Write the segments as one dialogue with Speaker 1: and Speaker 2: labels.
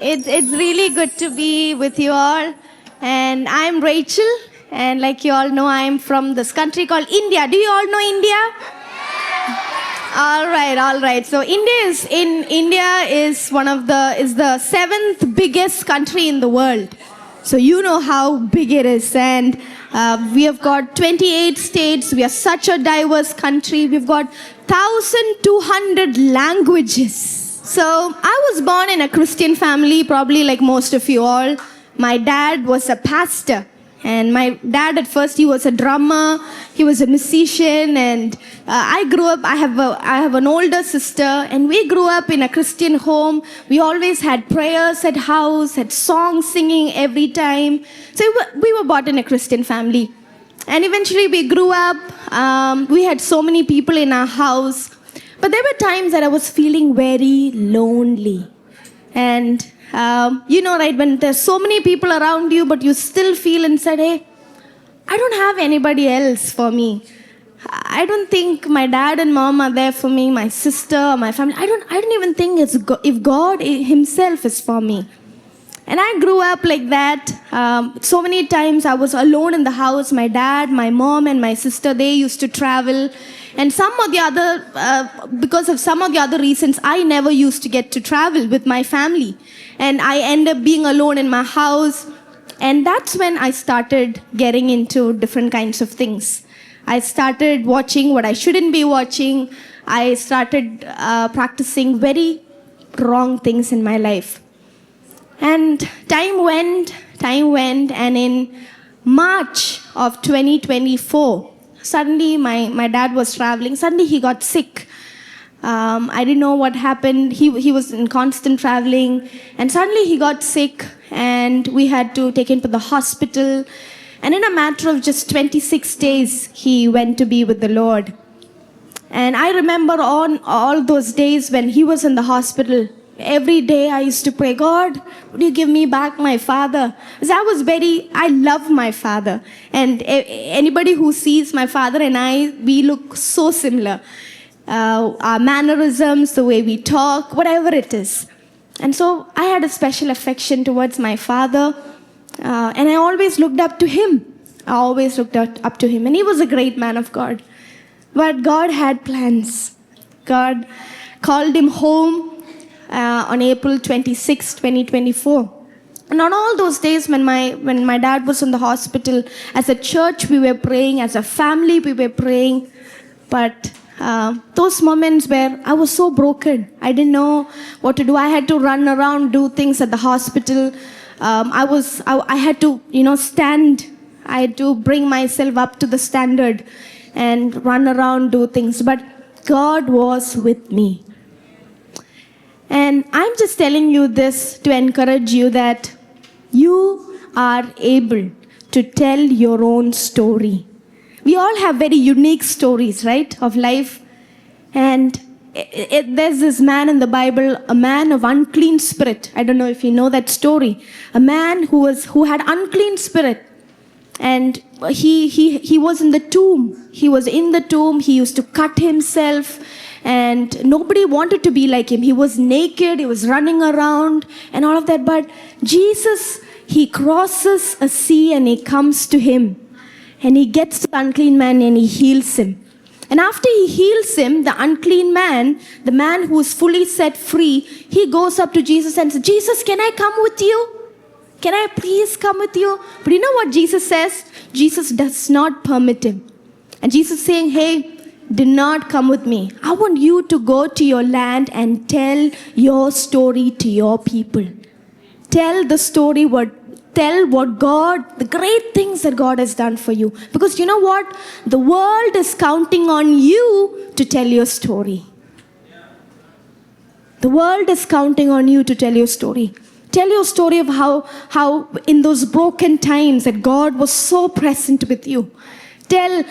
Speaker 1: It's really good to be with you all. And I'm Rachel. And like you all know, I'm from this country called India. Do you all know India? All right, all right. So India is the seventh biggest country in the world. So you know how big it is, and we have got 28 states. We are such a diverse country. We've got 1,200 languages. So I was born in a Christian family, probably like most of you all. My dad was a pastor. And my dad, at first, he was a drummer, he was a musician, and I grew up, I have an older sister, and we grew up in a Christian home. We always had prayers at house, had songs singing every time. So we were brought in a Christian family. And eventually we grew up, we had so many people in our house, but there were times that I was feeling very lonely. And right, when there's so many people around you, but you still feel inside, hey, I don't have anybody else for me. I don't think my dad and mom are there for me, my sister, my family. I don't even think if God himself is for me. And I grew up like that. So many times I was alone in the house. My dad, my mom, and my sister, they used to travel. And because of some of the other reasons, I never used to get to travel with my family. And I end up being alone in my house. And that's when I started getting into different kinds of things. I started watching what I shouldn't be watching. I started practicing very wrong things in my life. And time went, and in March of 2024, suddenly my dad was traveling. Suddenly he got sick. I didn't know what happened. He was in constant traveling, and suddenly he got sick, and we had to take him to the hospital. And in a matter of just 26 days, he went to be with the Lord. And I remember on all those days when he was in the hospital, every day I used to pray, God, would you give me back my father? Because I love my father. And anybody who sees my father and I, we look so similar. Our mannerisms, the way we talk, whatever it is. And so I had a special affection towards my father. And I always looked up to him. Up to him. And he was a great man of God. But God had plans. God called him home on April 26, 2024. And on all those days when my dad was in the hospital, as a church we were praying, as a family we were praying. But those moments where I was so broken, I didn't know what to do. I had to run around, do things at the hospital. I had to, stand. I had to bring myself up to the standard and run around, do things. But God was with me. And I'm just telling you this to encourage you that you are able to tell your own story. We all have very unique stories, right, of life. And there's this man in the Bible, a man of unclean spirit. I don't know if you know that story. A man who had unclean spirit. And he was in the tomb. He was in the tomb. He used to cut himself. And nobody wanted to be like him. He was naked. He was running around and all of that. But Jesus, he crosses a sea and he comes to him. And he gets the unclean man and he heals him. And after he heals him, the unclean man, the man who is fully set free, he goes up to Jesus and says, Jesus, can I come with you? Can I please come with you? But you know what Jesus says? Jesus does not permit him. And Jesus is saying, hey, do not come with me. I want you to go to your land and tell your story to your people. Tell the story, the great things that God has done for you. Because you know what? The world is counting on you to tell your story. The world is counting on you to tell your story. Tell your story of how in those broken times that God was so present with you. Tell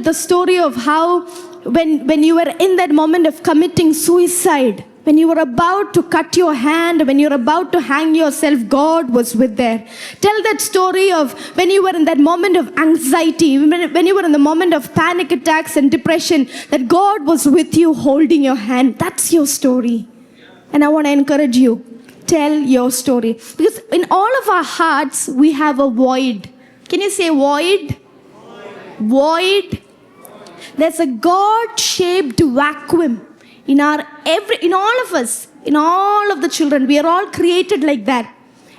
Speaker 1: the story of how when you were in that moment of committing suicide, when you were about to cut your hand, when you were about to hang yourself, God was with there. Tell that story of when you were in that moment of anxiety, when you were in the moment of panic attacks and depression, that God was with you holding your hand. That's your story. And I want to encourage you. tell your story. Because in all of our hearts, we have a void. Can you say void? Void. There's a God-shaped vacuum in all of us, in all of the children. We are all created like that.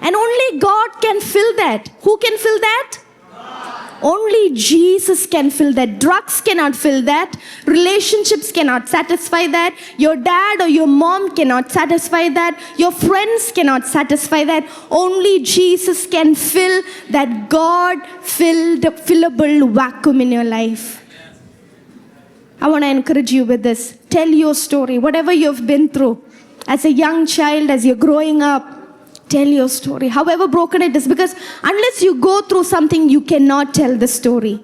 Speaker 1: And only God can fill that. Who can fill that? Only Jesus can fill that. Drugs cannot fill that. Relationships cannot satisfy that. Your dad or your mom cannot satisfy that. Your friends cannot satisfy that. Only Jesus can fill that God-filled, fillable vacuum in your life. I want to encourage you with this. Tell your story, whatever you've been through. As a young child, as you're growing up, tell your story, however broken it is, because unless you go through something, you cannot tell the story.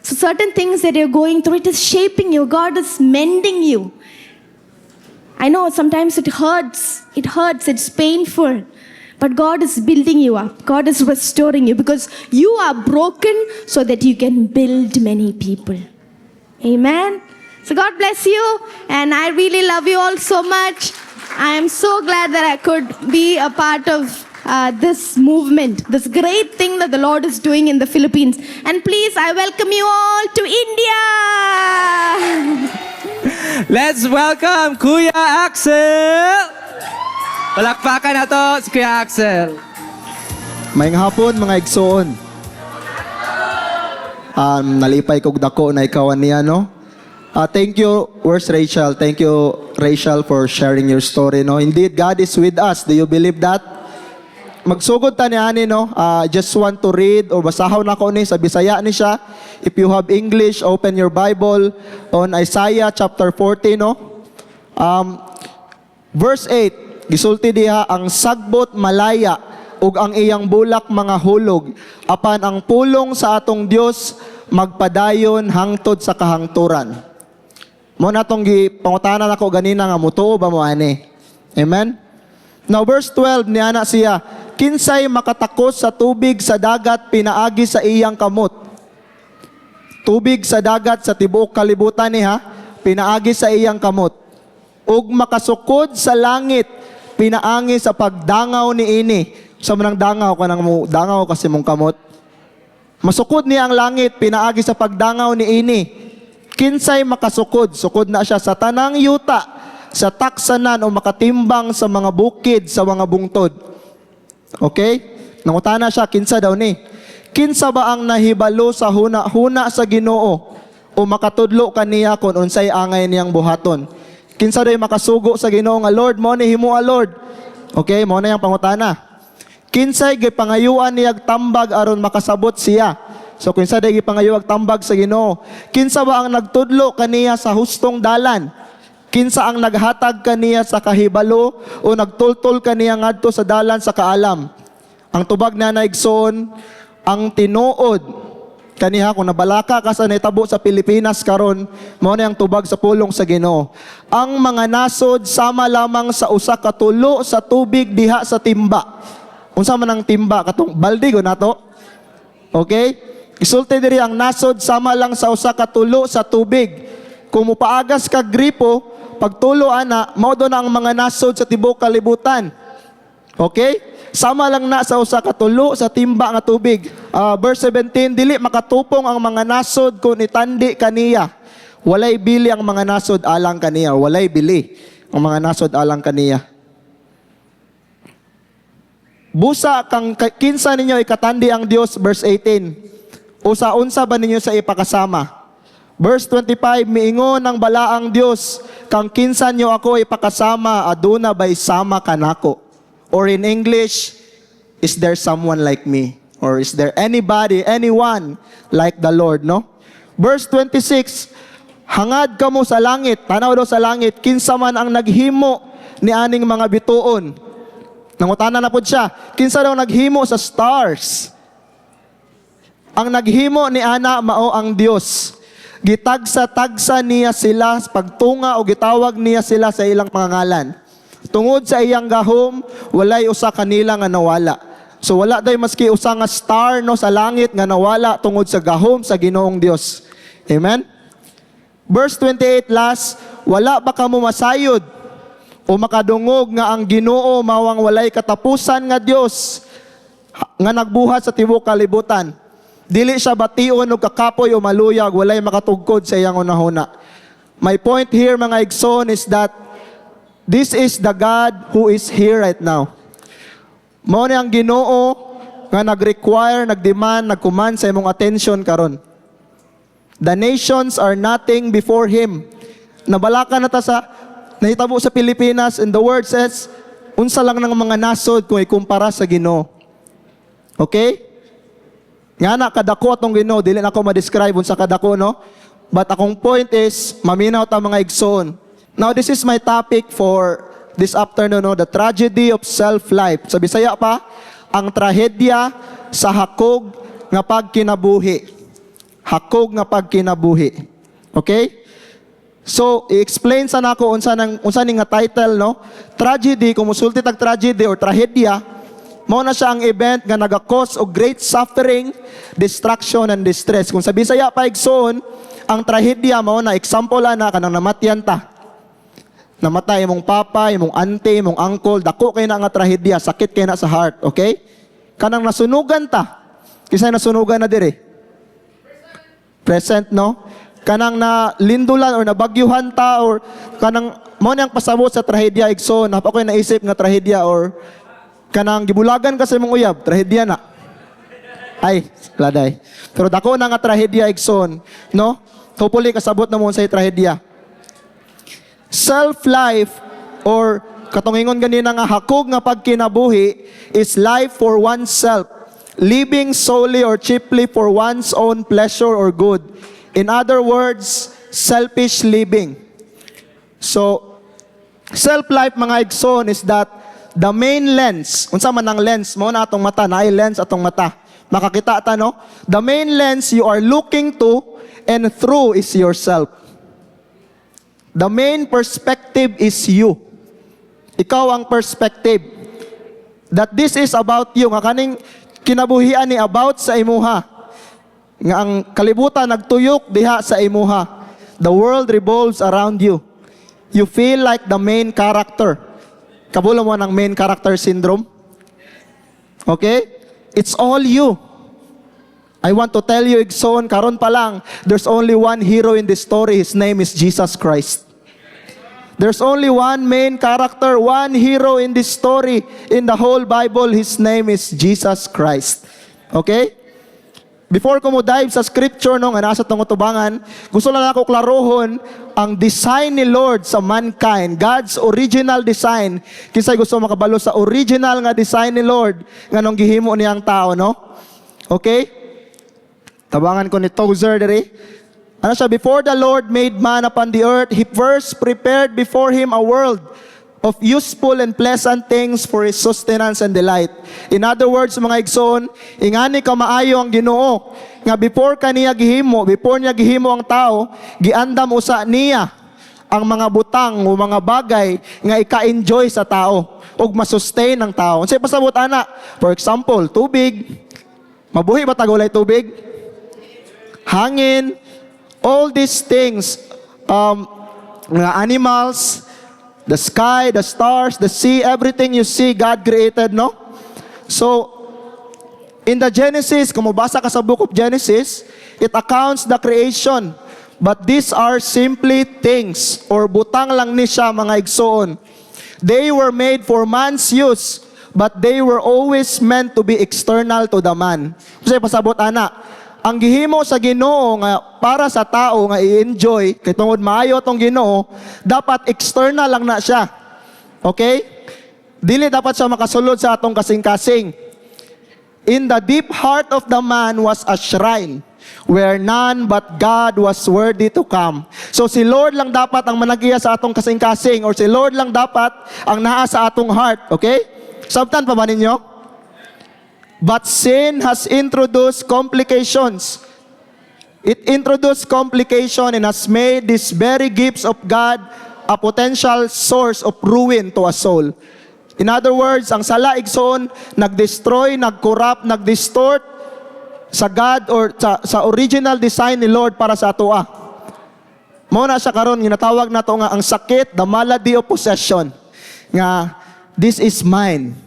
Speaker 1: So certain things that you're going through, it is shaping you. God is mending you. I know sometimes it hurts, it's painful, but God is building you up. God is restoring you because you are broken so that you can build many people. Amen. So God bless you, and I really love you all so much. I am so glad that I could be a part of this movement, this great thing that the Lord is doing in the Philippines. And please, I welcome you all to India.
Speaker 2: Let's welcome Kuya Axel! Palakpakan na to si Kuya Axel.
Speaker 3: Maayong hapon mga igsoon. Nalipay kog dako na ikaw niya, no? Thank you, where's Rachel? Thank you, Rachel, for sharing your story, no? Indeed, God is with us. Do you believe that? Magsugod ta niya, no? Just want to read or basahon ako ni sa Bisaya ni siya. If you have English, open your Bible on Isaiah chapter 40, no? Verse 8, gisulti diha, ang sagbot malaya ug ang iyang bulak mga hulog, apan ang pulong sa atong Dios magpadayon hangtod sa kahangturan. Mo na itong pangutanan ako ganina nga mutuo ba mo ani? Amen? Now verse 12 niya na siya, kinsay makatakos sa tubig sa dagat pinaagi sa iyang kamot. Tubig sa dagat sa tibuok kalibutan niya, pinaagi sa iyang kamot. Ug makasukod sa langit, pinaangi sa pagdangaw ni ini. Sa manang dangaw ka nang mo, dangaw kasi mong kamot. Masukod niya ang langit, pinaagi sa pagdangaw ni ini. Kinsay makasukod, sukod na siya sa tanang yuta, sa taksanan o makatimbang sa mga bukid, sa mga bungtod. Okay? Nangutana siya, kinsa daw ni? Kinsa ba ang nahibalo sa huna-huna sa Ginoo o makatudlo kaniya kung unsay angay niyang buhaton? Kinsa daw makasugo sa Ginoo nga Lord, mo ni himua Lord. Okay, mo na yung pangutana. Kinsay gipangayuan niya tambag aron makasabot siya. So kinsa day gipangayuan tambag sa Ginoo? Kinsa ba ang nagtudlo kaniya sa hustong dalan? Kinsa ang naghatag kaniya sa kahibalo o nagtultol kaniya ngadto sa dalan sa kaalam? Ang tubag na naigsoon, ang tinuod kaniha kung nabalaka ka sa netabo sa Pilipinas karon, mao na ang tubag sa pulong sa Ginoo. Ang mga nasod sama lamang sa usa ka tulo sa tubig diha sa timba. Unsa man ang timba katong balde go nato? Okay? Isulti diri ang nasod sama lang sa usa ka tulo sa tubig. Kung mupaagas ka gripo, pagtulo ana, mao do na ang mga nasod sa tibuok kalibutan. Okay? Sama lang na sa usa ka tulo sa timba nga tubig. Verse 17, dili makatupong ang mga nasod kung itandi kaniya. Walay bili ang mga nasod alang kaniya. Walay bili ang mga nasod alang kaniya. Busa kang kinsa ninyo ikatandi ang Dios, verse 18. O sa unsa ba ninyo sa ipakasama? Verse 25, miingon ang balaang Dios, kang kinsa nyo ako ipakasama, aduna ba'y sama kanako? Or in English, is there someone like me? Or is there anybody, anyone like the Lord, no? Verse 26, hangad kamo sa langit, tanaw daw sa langit, kinsa man ang naghimo ni aning mga bituon. Nangutana na pod siya, kinsa daw naghimo sa stars? Ang naghimo ni ana mao ang Dios. Gitagsa-tagsa niya sila pagtunga o gitawag niya sila sa ilang pangalan. Tungod sa iyang gahom, walay usa kanila nga nawala. So wala day maski usa nga star no sa langit nga nawala tungod sa gahom sa Ginoong Dios. Amen. Verse 28 last, wala ba kamo masayod? o makadungog nga ang Ginoo mawang walay katapusan nga Dios nga nagbuhat sa tibuok kalibutan. Dili siya bation o kakapoy o maluyag, walay makatugkod sa iyang unahuna. My point here mga igsoon is that this is the God who is here right now. Mao ni ang Ginoo nga nag-require, nag-demand, nag-command sa imong attention karon. The nations are nothing before Him. Nabalaka na ta sa nahitabo sa Pilipinas, and the word says, unsa lang ng mga nasod kung ikumpara sa Ginoo. Okay? Nga na, kadako atong Ginoo, dili na ako ma-describe unsa kadako, no? But akong point is, maminaw ta mga igsoon. Now, this is my topic for this afternoon, no? The tragedy of self-life. Sa Bisaya pa, ang trahedya sa hakog nga pagkinabuhi. Hakog nga pagkinabuhi. Okay? So, i-explain sa nako unsa ning nga title, no? Tragedy, kung musulti tag tragedy or trahedya, mao na siya ang event nga naga-cause og great suffering, destruction and distress. Kung sa Bisaya pa igsoon, ang trahedya mao na example ana kanang namatyan ta. Namatay imong papa, imong auntie, imong uncle, dako kay na nga trahedya, sakit kay na sa heart, okay? Kanang nasunugan ta. Kisay nasunugan na dire? Present, no? Kanang na lindulan or nabagyuhan ta or kanang mo nang pasabot sa trahedya igsoon, napa ko'y naisip nga trahedya or kanang gibulagan ka sa imong uyab, trahedya na. Ay, laday. Pero dako na nga trahedya igsoon, no? Hopefully kasabot na mo sa trahedya. Self-life or katungingon ganina nga hakog nga pagkinabuhi is life for oneself, living solely or chiefly for one's own pleasure or good. In other words, selfish living. So, self-life mga igsoon is that the main lens, unsa man ang lens mo na atong mata, naay lens atong mata. Makakita ta, no? The main lens you are looking to and through is yourself. The main perspective is you. Ikaw ang perspective. That this is about you. Nga kaning kinabuhian ni about sa imuha. Nga ang kalibutan nagtuyok diha sa imuha. The world revolves around you. You feel like the main character. Kabulo mo ng main character syndrome? Okay? It's all you. I want to tell you, igsoon, karon pa lang, there's only one hero in this story. His name is Jesus Christ. There's only one main character, one hero in this story. In the whole Bible, His name is Jesus Christ. Okay? Before ko mo dive sa scripture no, nga nasa tong utubangan, gusto lang ako klarohon ang design ni Lord sa mankind, God's original design. Kisay gusto makabalo sa original nga design ni Lord nga nung gihimo niya ang tao, no? Okay? Tabangan ko ni Tozer dere. Ano siya? Before the Lord made man upon the earth, He first prepared before Him a world of useful and pleasant things for His sustenance and delight. In other words, mga igsoon, ingani ka maayo ang Ginoo nga before niya gihimo ang tao, giandam usa niya ang mga butang o mga bagay nga ika-enjoy sa tao ug masustain ang tao. Unsay pasabot ana? For example, tubig. Mabuhi ba tagulay tubig? Hangin, all these things, mga animals, the sky, the stars, the sea, everything you see, God created, no? So, in the Genesis, kung mabasa ka sa book of Genesis, it accounts the creation. But these are simply things, or butang lang ni siya, mga igsoon. They were made for man's use, but they were always meant to be external to the man. Kasi pasabot, ana, ang gihimo sa Ginoo nga para sa tao nga i-enjoy kay tungod maayo tong Ginoo, dapat external lang na siya. Okay? Dili dapat siya makasulod sa atong kasing-kasing. In the deep heart of the man was a shrine where none but God was worthy to come. So si Lord lang dapat ang managiya sa atong kasing-kasing, or si Lord lang dapat ang naa sa atong heart. Okay? Sabtan pa ba ninyo? But sin has introduced complications. It introduced complication and has made these very gifts of God a potential source of ruin to a soul. In other words, ang sala igsoon, nag-destroy, nag-corrupt, nag-distort sa God or sa original design ni Lord para sa ato. Mao na siya karon ginatawag nato nga ang sakit, the malady of possession. nga this is mine.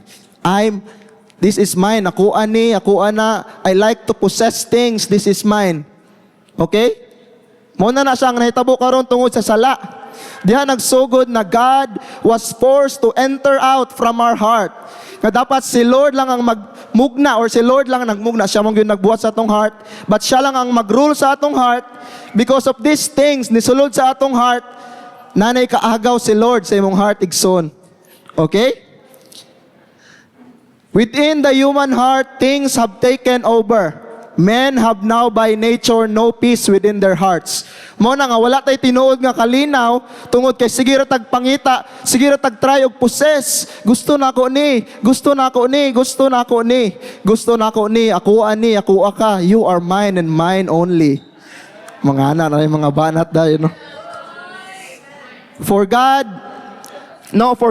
Speaker 3: This is mine. Ako ani, ako ana. I like to possess things. This is mine. Okay? Muna na siyang nahitabo karon tungod sa sala. Diha nagsugod na God was forced to enter out from our heart. Nga dapat si Lord lang ang magmugna or si Lord lang ang nagmugna. Siya mong yun nagbuhat sa atong heart. But siya lang ang mag-rule sa atong heart. Because of these things, nisulod sa atong heart, nanay kaagaw si Lord sa imong heart, igsoon. Okay? Within the human heart, things have taken over. Men have now by nature no peace within their hearts. Mo na nga wala tay tinuod nga kalinaw tungod kay sige ra tag pangita, sige ra tag try og possess. Gusto nako ni, gusto nako ni, gusto nako ni, gusto nako ni, ako ani, ako aka. You are mine and mine only. Mga ana na mga banat dayon no. For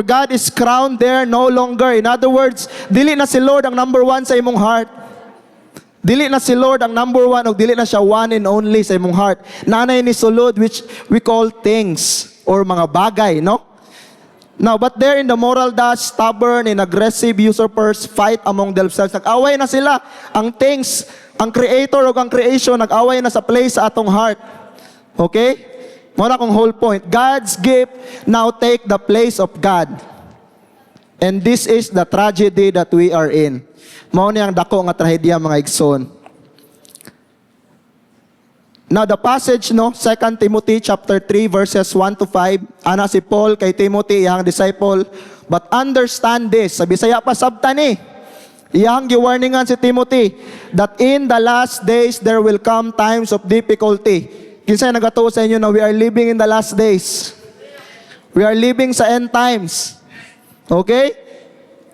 Speaker 3: God is crowned there no longer. In other words, dili na si Lord ang number one sa imong heart. Dili na si Lord ang number one o dili na siya one and only sa imong heart. Nanay ni sulod which we call things or mga bagay, no? Now, but there in the moral dust, stubborn and aggressive usurpers fight among themselves. Nag-away na sila. Ang things, ang creator o ang creation, nag-away na sa place sa atong heart. Okay? Muna kong whole point. God's gift now take the place of God. And this is the tragedy that we are in. Mao ni ang dako nga trahedya mga igsoon. Now the passage no, 2 Timothy chapter 3 verses 1 to 5, ana si Paul kay Timothy iyang disciple, but understand this, sa Bisaya pa sabtan ni. Iyang giwarningan si Timothy that in the last days there will come times of difficulty. Kinsay nagatuo sa inyo na we are living in the last days. We are living sa end times. Okay?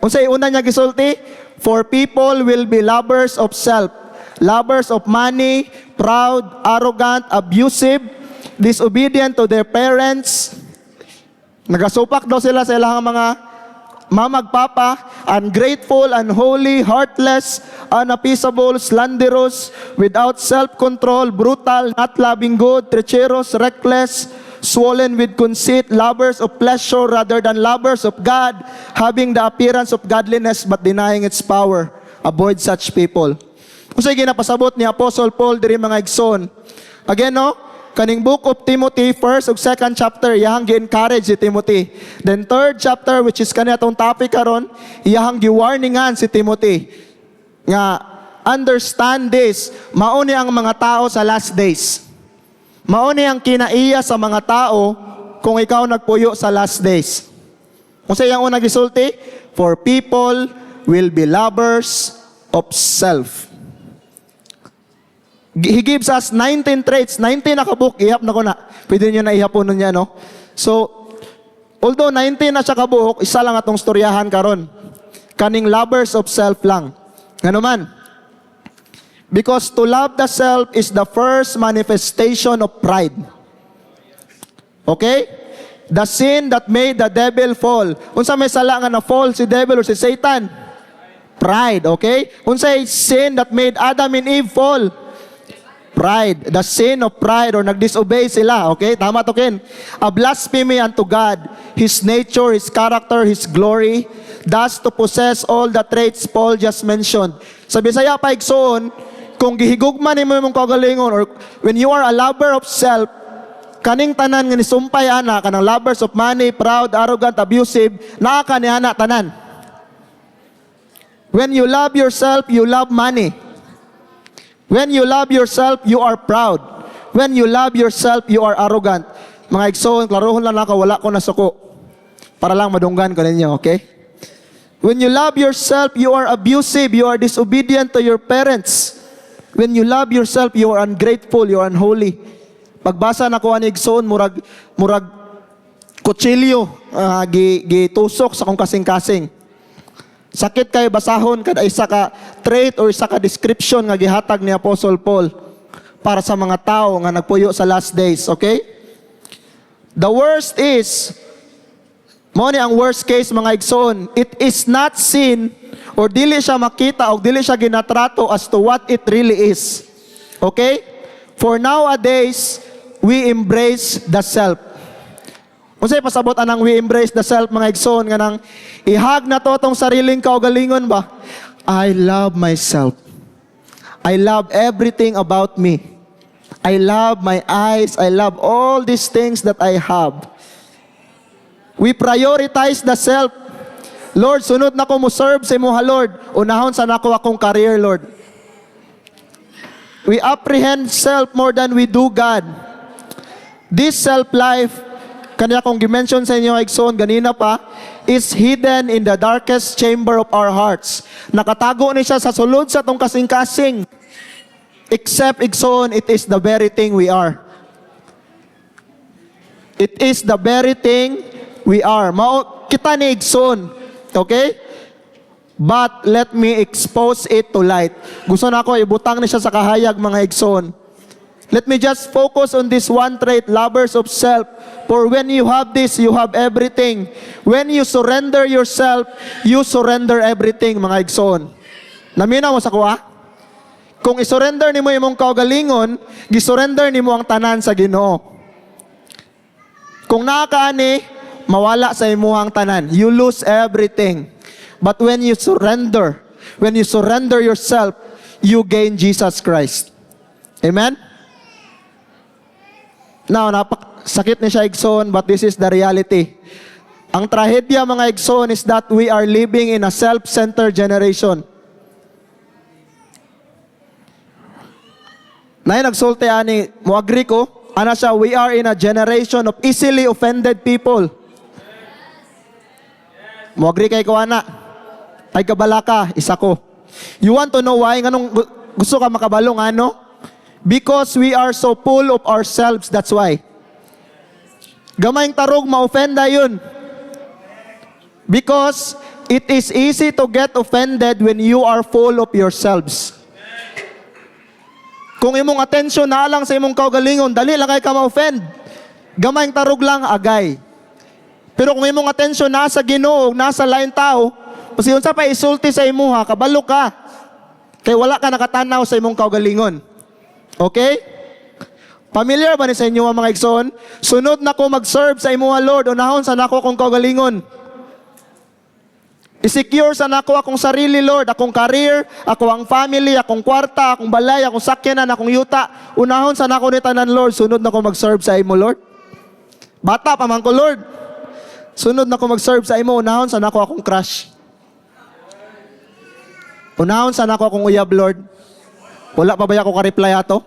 Speaker 3: Unsay una niya gisulti? For people will be lovers of self, lovers of money, proud, arrogant, abusive, disobedient to their parents. Nagasupak daw sila sa ilang mga mamagpapa, ungrateful, unholy, heartless, unappeasable, slanderous, without self-control, brutal, not loving good, treacherous, reckless, swollen with conceit, lovers of pleasure rather than lovers of God, having the appearance of godliness but denying its power. Avoid such people. Kung sige napasabot ni Apostle Paul diri mga igsoon. Again no, kaning book of Timothy, 1st ug 2nd chapter, iyahang gi-encourage si Timothy. Then 3rd chapter, which is kani atong topic karon, iyahang gi-warningan si Timothy. Nga, understand this, mao ni ang mga tao sa last days. Mao ni ang kinaiya sa mga tao kung ikaw nagpuyo sa last days. Kung sa iyang unang gisulti, for people will be lovers of self. He gives us 19 traits. 19 na kabuok. Ihap na ko na. Pwede nyo na ihapon niya, no? So, although 19 na siya kabuok, isa lang atong storyahan karon. Kaning lovers of self lang. Nga naman, because to love the self is the first manifestation of pride. Okay? The sin that made the devil fall. Unsa may sala nga na fall si devil or si Satan? Pride, okay? Unsay sin that made Adam and Eve fall? Pride. The sin of pride or nag-disobey sila, okay? Tama to Ken. A blasphemy unto God, His nature, His character, His glory, thus to possess all the traits Paul just mentioned. Sa Bisaya pa igsoon, kung gihigugman nimo imong kagalingon or when you are a lover of self, kaning tanan nga nisumpay ana kanang lovers of money, proud, arrogant, abusive, naa ka ni ana tanan. When you love yourself, you love money. When you love yourself, you are proud. When you love yourself, you are arrogant. Mga igsoon, klarohon lang ako, wala ko nasuko. Para lang madunggan ko ninyo, okay? When you love yourself, you are abusive, you are disobedient to your parents. When you love yourself, you are ungrateful, you are unholy. Pagbasa na ko ani igsoon, murag kutsilyo, gitusok sa kong kasing-kasing. Sakit kay basahon kada isa ka trait or isa ka description nga gihatag ni Apostle Paul para sa mga tao nga nagpuyo sa last days, okay? The worst is, mo ni ang worst case mga igsoon, it is not seen or dili siya makita o dili siya ginatrato as to what it really is. Okay? For nowadays, we embrace the self. Unsay pasabot anang we embrace the self mga igsoon nga nang ihag na to tong sariling kaugalingon ba? I love myself. I love everything about me. I love my eyes. I love all these things that I have. We prioritize the self. Lord, sunod na ko mo serve sa imuha, Lord. Unahon sa nako akong career, Lord. We apprehend self more than we do God. This self-life, kanya kong gimension sa inyo, Igsoon, ganina pa, is hidden in the darkest chamber of our hearts. Nakatago ni siya sa sulod sa tong kasing-kasing. Except, Igsoon, it is the very thing we are. It is the very thing we are. Kita ni Igsoon. Okay? But let me expose it to light. Gusto na ako, ibutang ni siya sa kahayag, mga Igsoon. Let me just focus on this one trait, lovers of self. For when you have this, you have everything. When you surrender yourself, you surrender everything, mga Igsoon. Naminaw mo sa kuha? Kung isurrender nimo imong kaugalingon, gisurrender nimo ang tanan sa Ginoo. Kung nakaani, mawala sa imuhang tanan. You lose everything. But when you surrender yourself, you gain Jesus Christ. Amen? Now, sakit ni siya, Igsoon, but this is the reality. Ang trahedya, mga Igsoon, is that we are living in a self-centered generation. Nay nagsulti ani, mo agree ko, ana siya, we are in a generation of easily offended people. Mo agree kay ko, ana? Ay kabalaka, isa ko. You want to know why? Nganong gusto ka makabalong, ano? Because we are so full of ourselves, that's why. Gamayng tarog, ma-offenda yun. Because it is easy to get offended when you are full of yourselves. Kung imong atensyon na lang sa imong kaugalingon, dali lang kay ka ma-offend. Gamayng tarog lang, agay. Pero kung imong atensyon nasa Ginoo, nasa lain tao, kasi yun sa pa isulti sa imuha, kabalo ka. Kaya wala ka nakatanaw sa imong kaugalingon. Okay? Familiar ba ni sa inyo mga Igsoon? Sunod na ko mag-serve sa imuha, Lord, unahon sa nako akong kaugalingon. I-secure sa nako akong sarili, Lord, akong career, ako ang family, akong kwarta, akong balay, akong sakyanan, akong yuta. Unahon sa nako ni tanan, Lord, sunod na ko mag-serve sa imo, Lord. Bata pa man ko, Lord. Sunod na ko mag-serve sa imo, unahon sa nako akong crush. Unahon sa nako akong uyab, Lord. Wala pa ba ako ka-reply ato?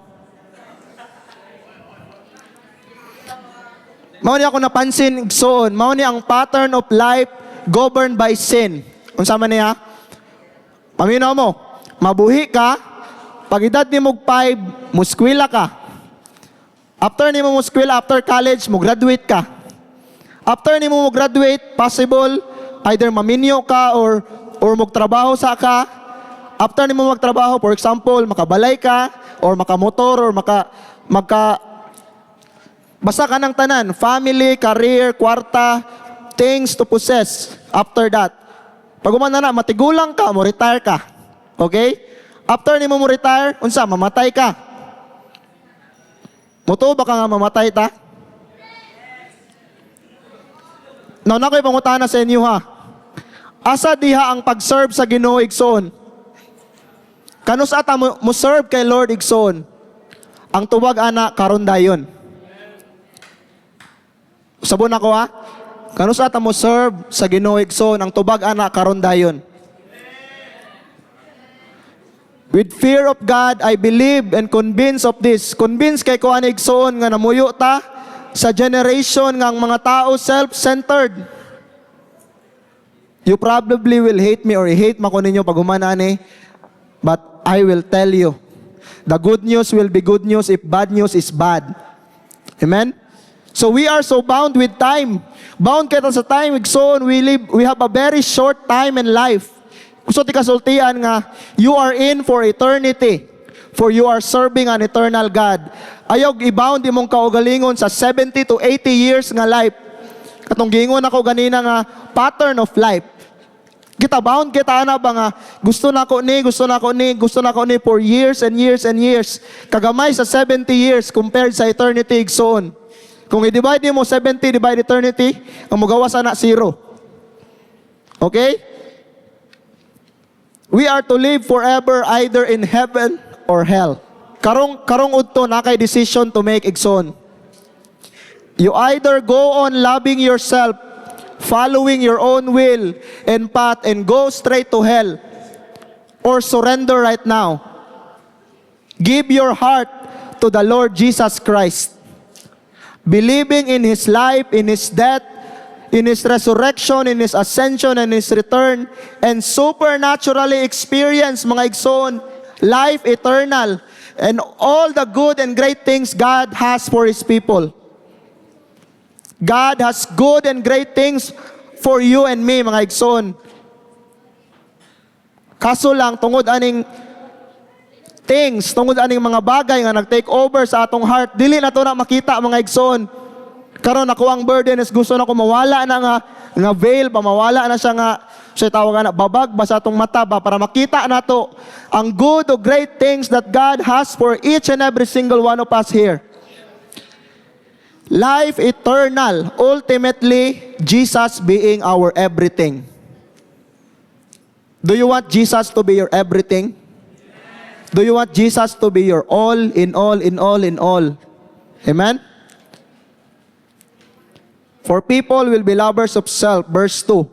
Speaker 3: Mao ni ako napansin, Igsoon, mao ni ang pattern of life governed by sin. Unsa man niya? Paminaw mo, mabuhi ka, pag edad ni mo 5, muskwila ka. After ni mo muskwila, after college, mo graduate ka. After ni mo graduate, possible, either maminyo ka or magtrabaho sa ka. After ni mo magtrabaho, for example, makabalay ka, or makamotor, or basta ka ng tanan, family, career, kwarta, things to possess. After that, pag umana na, matigulang ka, mo retire ka. Okay? After ni mo retire, unsa, mamatay ka. Muto ba ka nga mamatay ta? Now, na ko'y pangutana sa inyo ha. Asa diha ang pag-serve sa Ginoo, Igsoon? Kanus ata mo serve kay Lord, Igsoon? Ang tubag ana karon dayon. Sabon ako ha. Kanus ata mo serve sa Ginoo, Igsoon? Ang tubag ana karon dayon. With fear of God, I believe and convinced of this. Convinced kay ko ani, Igsoon, nga namuyo ta sa generation nga ang mga tao self-centered. You probably will hate me or hate mako ninyo pag humanani, but I will tell you, the good news will be good news if bad news is bad. Amen? So we are so bound with time. Bound kita sa time, Igsoon, we have a very short time in life. Gusto ti kasultian nga, you are in for eternity, for you are serving an eternal God. Ayaw i-bound imong kaugalingon sa 70 to 80 years nga life. Katong gingon ako ganina nga pattern of life. Kita bound kita na ba nga gusto na ko ni for years and years and years. Kagamay sa 70 years compared sa eternity, Igsoon. Kung i-divide mo 70 divide eternity, ang magawas na 0. Okay? We are to live forever either in heaven or hell. Karong udto na kay decision to make igsoon. You either go on loving yourself, following your own will and path and go straight to hell, or surrender right now. Give your heart to the Lord Jesus Christ, believing in His life, in His death, in His resurrection, in His ascension, and His return, and supernaturally experience, mga igsoon, life eternal, and all the good and great things God has for His people. God has good and great things for you and me, mga igsoon. Kaso lang, tungod aning things, tungod aning mga bagay nga nag-take over sa atong heart, dili na to na makita, mga igsoon. Karon ako ang burden is gusto na ko mawala na nga veil, mawala na siya nga, siya tawagan na, babag ba sa atong mata ba, para makita na to ang good or great things that God has for each and every single one of us here. Life eternal, ultimately, Jesus being our everything. Do you want Jesus to be your everything? Do you want Jesus to be your all, in all, in all, in all? Amen? For people will be lovers of self. Verse 2.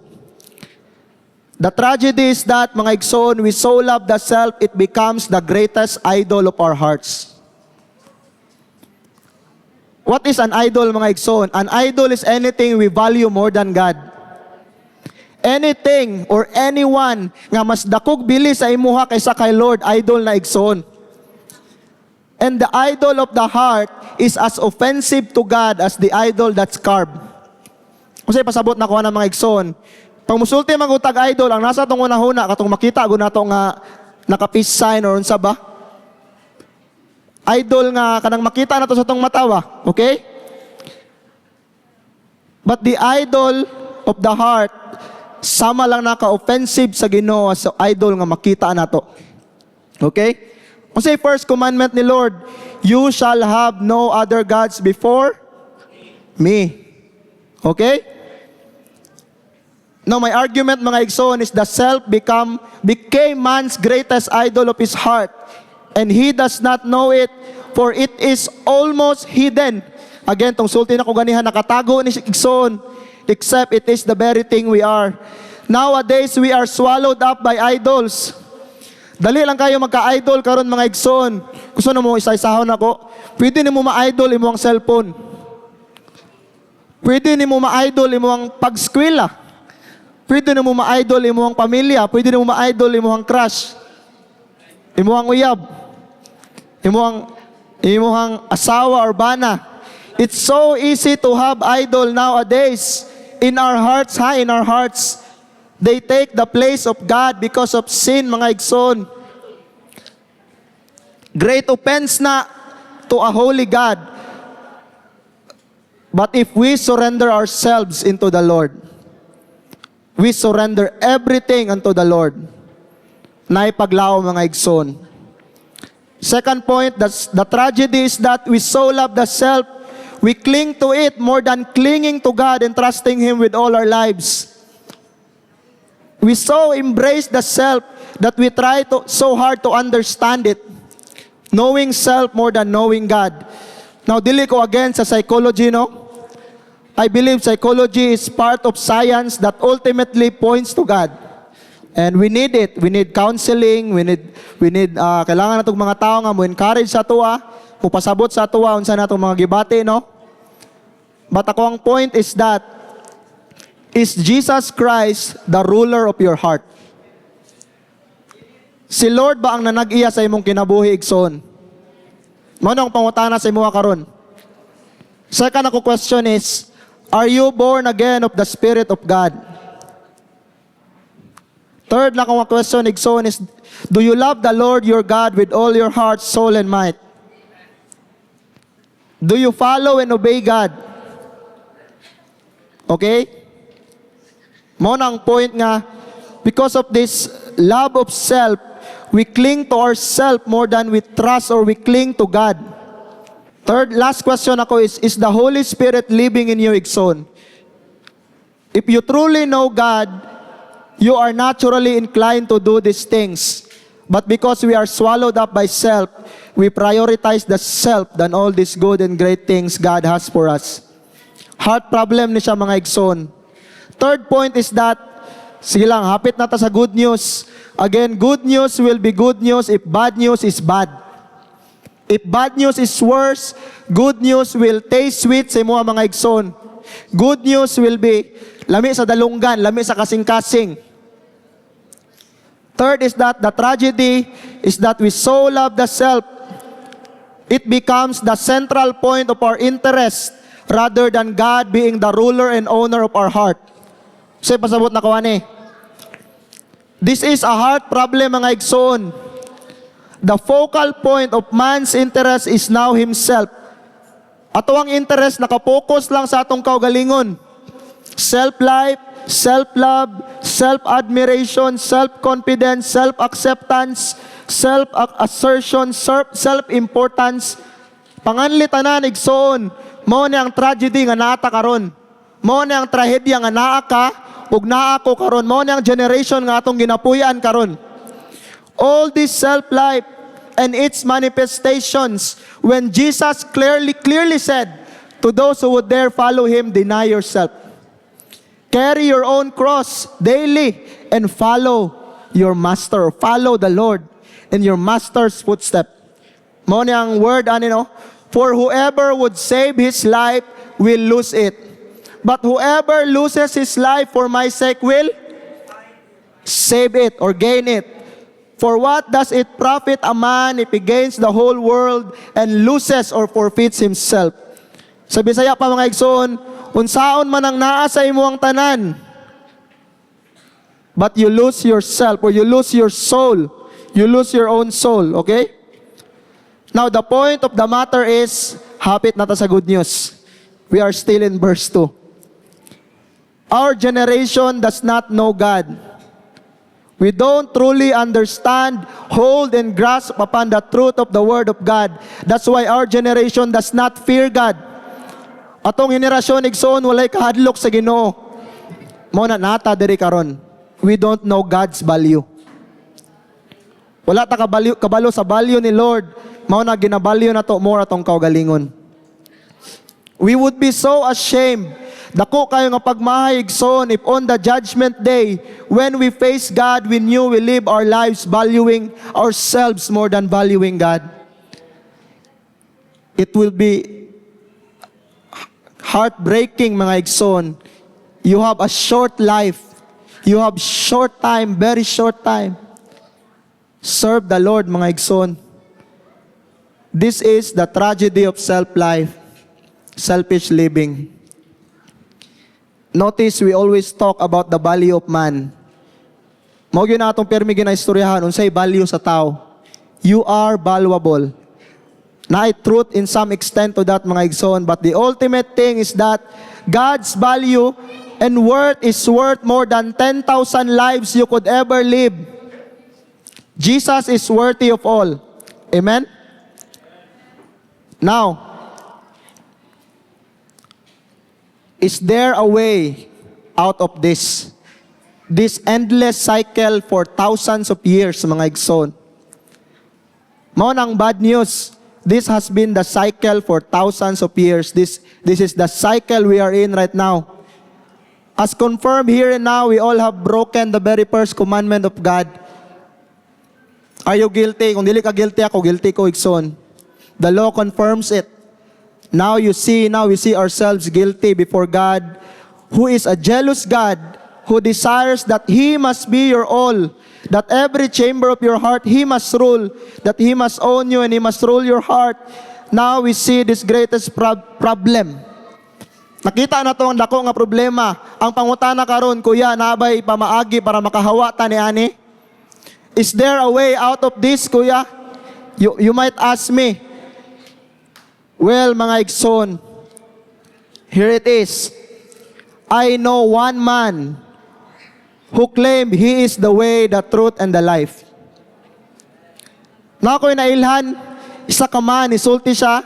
Speaker 3: The tragedy is that, mga igsoon, we so love the self, it becomes the greatest idol of our hearts. What is an idol, mga igsoon? An idol is anything we value more than God. Anything or anyone nga mas dakog bili sa imuha kaysa kay Lord, idol na igsoon. And the idol of the heart is as offensive to God as the idol that's carved. Kasi pasabot na ko na, mga igsoon. Pag musulti magutag idol, ang nasa itong unahuna, katong makita ko na ito nga naka-peace sign or unsa ba? Idol nga kanang makita na to sa tong matawa, okay? But the idol of the heart, sama lang naka-offensive sa Ginoo sa idol nga makita na to. Okay? Kasi first commandment ni Lord, you shall have no other gods before me. Okay? Now, my argument, mga igsoon, is the self became man's greatest idol of his heart. And he does not know it, for it is almost hidden. Again, tong sulti na ko ganihan, nakatago ni igsoon, except it is the very thing we are. Nowadays, we are swallowed up by idols. Dali lang kayo magka-idol karon, mga igsoon. Gusto na mo isa-isahon ako? Pwede ni mo ma-idol imo ang cellphone. Pwede ni mo ma-idol imo ang pag-skwela. Pwede ni mo ma-idol imo ang pamilya. Pwede ni mo ma-idol imo ang crush. Imo ang uyab. Imo ang asawa or bana. It's so easy to have idol nowadays. In our hearts, in our hearts. They take the place of God because of sin, mga igsoon. Great offense na to a holy God. But if we surrender ourselves into the Lord, we surrender everything unto the Lord, naipaglaw, mga igsoon. Second point, the tragedy is that we so love the self, we cling to it more than clinging to God and trusting Him with all our lives. We so embrace the self that we try so hard to understand it, knowing self more than knowing God. Now, dili ko again sa psychology, no? I believe psychology is part of science that ultimately points to God. And we need it. We need counseling. We need kailangan natong mga tao nga mo encourage sa tuwa, mupasabot sa tuwa unsa natong mga gibati, no? But ako ang point is that, is Jesus Christ the ruler of your heart? Si Lord ba ang nanag-iya sa imong kinabuhi, igsoon? Mao nang pangutana sa imo karon. Second ako question is, are you born again of the Spirit of God? Third na akong question, igsoon, is, do you love the Lord your God with all your heart, soul, and might? Do you follow and obey God? Okay? Mo na ang point nga, because of this love of self, we cling to ourselves more than we trust or we cling to God. Third, last question ako is the Holy Spirit living in you, Igsoon? If you truly know God, you are naturally inclined to do these things. But because we are swallowed up by self, we prioritize the self than all these good and great things God has for us. Heart problem ni siya, mga Igsoon. Third point is that, sige lang, hapit na ta sa good news. Again, good news will be good news if bad news is bad. If bad news is worse, good news will taste sweet sa mga Igsoon. Good news will be lami sa dalunggan, lami sa kasing-kasing. Third is that the tragedy is that we so love the self, it becomes the central point of our interest rather than God being the ruler and owner of our heart. Say pasabot na kawan eh. This is a heart problem, mga Igsoon. The focal point of man's interest is now himself. Ato ang interest nakapokus lang sa atong kaugalingon. Self-life, self-love, self-admiration, self-confidence, self-acceptance, self-assertion, self-importance. Panganli tanan, Igsoon, mao ni ang tragedy nga naata karon. Mao ni ang trahedya nga naa ka ug naa ko karon. Mao ni ang generation nga atong ginapuy-an karon. All this self-life and its manifestations, when Jesus clearly said to those who would dare follow Him, deny yourself. Carry your own cross daily and follow your Master. Follow the Lord in your Master's footstep. Mo ni ang word, for whoever would save his life will lose it. But whoever loses his life for my sake will save it or gain it. For what does it profit a man if he gains the whole world and loses or forfeits himself? Sa Bisaya pa, mga Igsoon, unsaon man ang naa sa imuang tanan, but you lose yourself or you lose your soul. You lose your own soul, okay? Now, the point of the matter is, hapit na ta sa good news. We are still in verse 2. Our generation does not know God. We don't truly understand, hold, and grasp upon the truth of the Word of God. That's why our generation does not fear God. Atong henerasyon, Igsoon, walay kahadlok sa Ginoo. Mo na nata diri karon. We don't know God's value. Wala ta kabalo sa value ni Lord. Mao na ginabalyo na to more atong kaugalingon. We would be so ashamed. Dako kayo nga pagmahay, Igsoon, if on the judgment day, when we face God, we knew we live our lives valuing ourselves more than valuing God. It will be heartbreaking, mga Igsoon. You have a short life. You have short time, very short time. Serve the Lord, mga Igsoon. This is the tragedy of self-life, selfish living. Notice, we always talk about the value of man. Mao gyud natong permi ginaistoryahan unsay value sa tao. You are valuable. Na truth in some extent to that, mga Igsoon, but the ultimate thing is that God's value and worth is worth more than 10,000 lives you could ever live. Jesus is worthy of all. Amen? Now, is there a way out of this endless cycle for thousands of years, mga Igsoon? Mao nang bad news. This has been the cycle for thousands of years. This is the cycle we are in right now. As confirmed here and now, we all have broken the very first commandment of God. Are you guilty? Kung dili ka guilty ako, guilty ko, Igsoon. The law confirms it. Now we see ourselves guilty before God, who is a jealous God, who desires that He must be your all, that every chamber of your heart He must rule, that He must own you and He must rule your heart. Now we see this greatest problem. Nakita na to ang dako nga problema. Ang pangutana karon, kuya, nabay pamaagi para makahawa ta ni ani? Is there a way out of this, kuya? You might ask me. Well, mga Igsoon, here it is. I know one man who claimed he is the way, the truth, and the life. Na ako'y nailhan, isa ka man, isulti siya,